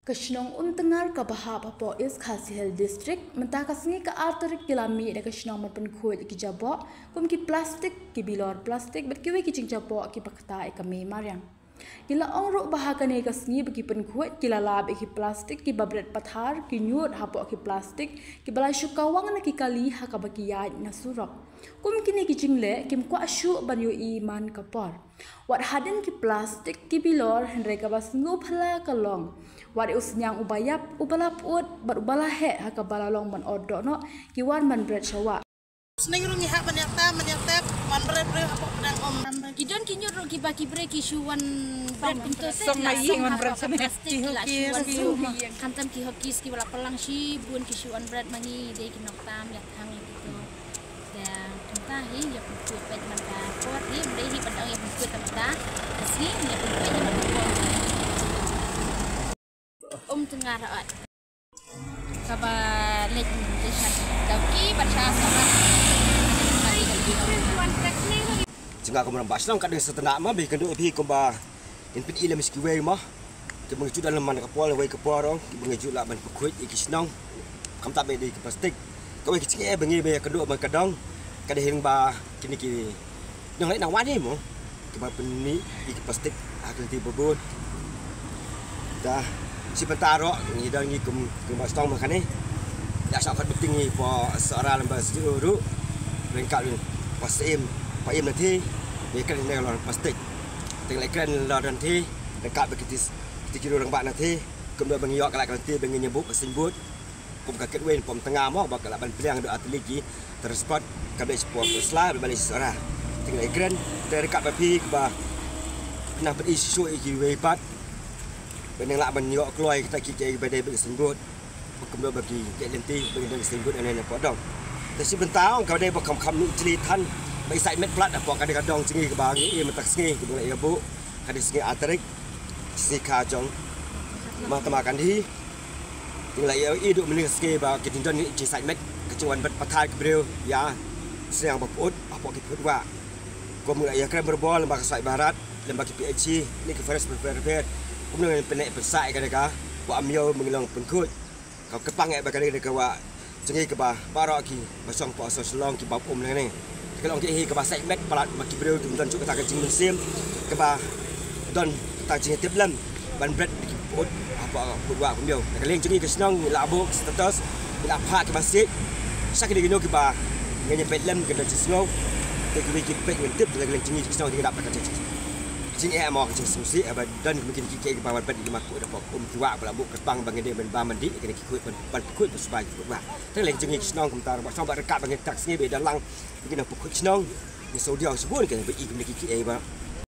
Kashnong tengar ka bahab apo is Khasihel district mentah kasngi ka arterik kilami da kashnong man penkhoi ki jabo kum ki plastik ki bilor plastik bet ki we ki cing jabo ki pakta e kami maryang kila ongruk bahakane kasngi bagi penkhoi kila lab ki plastik ki babret pathar ki nyut hapo ki plastik ki balai syukawang na ki kali ha ka bagi ya na surok kum kini ki jingle kim kwa syu ban yo iman kapor wat haden ki plastik ki bilor hendre ka bas nguphala kalong wat usnyang ubayap ubalap ut bar ubala he ha ka balalong ban odok no ki wan man bret shawa Seneng rungi hak banyak tap man bre apa pedang om Kidon kinyur rugi baki bre kisuan bre pintu Som nai man bre sama ki kantam ki hokis ki wala pelang si bun kisuan bre mani de ki noktam ya thang gitu dan entah hi ya putut pet man ka pot hi bre hi pedang ya putut tamata asli ya putut ya tengah raat kabar lek desan dauki baca sama Jika kamu nampak senang kadang setenak mah bagi kenduk bagi kumba input ilmu skiway mah kita mengajuk dalam mana kapal way kapal orang kita mengajuk lah ban pekuit iki senang kamu tak bagi ke plastik kau bagi cikgu bagi bagi kenduk ban kadang kadang hing ba kini kini yang lain nak wani mo kita peni iki plastik akan tiba bun dah si pentarok ni dah ni kumba senang makan ni dah sangat penting ni for seorang lembah sejuruh lengkap ni pas im nanti mereka ni lawan plastik tinggal ikan lawan nanti dekat begitu kira orang bak nanti kemudian bengiok kelak nanti bengi nyebut bersebut pom kakek wen pom tengah mau bakal ban pilihan ada atlet lagi terspot kabel sport slide balik seorang tinggal ikan dari dekat bapi ke bah nak berisu iki webat benang lak bengiok keluar kita kiki badai bersebut kemudian bagi kek nanti bengi bersebut anak podong tapi bentar kau dia bakam ni celitan bagi side met plat apa kadang-kadang cengi ke bagi ia mentak cengi ke boleh ibu kadang cengi atrik si kajong mata makan di tinggal ia hidup mening cengi bagi tinjon ni side met kecuan berpatai ke beliau ya sedang berput apa kita buat kau mulai ia kena berbol lembaga side barat lembaga PHC ni ke forest prepared kemudian penek besar kadang-kadang buat ambil mengilang pengkut kau kepang bagi kadang-kadang cengi ke bah barok ki basong po so selong ki bab dengan ni kalau kita ke bahasa Imet pelat maki beliau tu dan juga tak kencing musim ke bah don tak cing tip lam ban bread pot apa buat beliau kalau yang cengi ke senang labuk status bila pak ke masjid sak dia gino ke bah ngenya petlam ke dah cisngau ke ke pek tip kalau yang cengi ke senang dia dapat kerja cing mau ke musim dan mungkin ke bah bread di maku dapat tua pula buk kepang bang dia ban mandi kena ikut ban ikut supaya buat kalau yang cengi ke senang komentar basong rekat bang tak sengi be dalang begini pukul senang ni Saudi sebut kan bagi kiki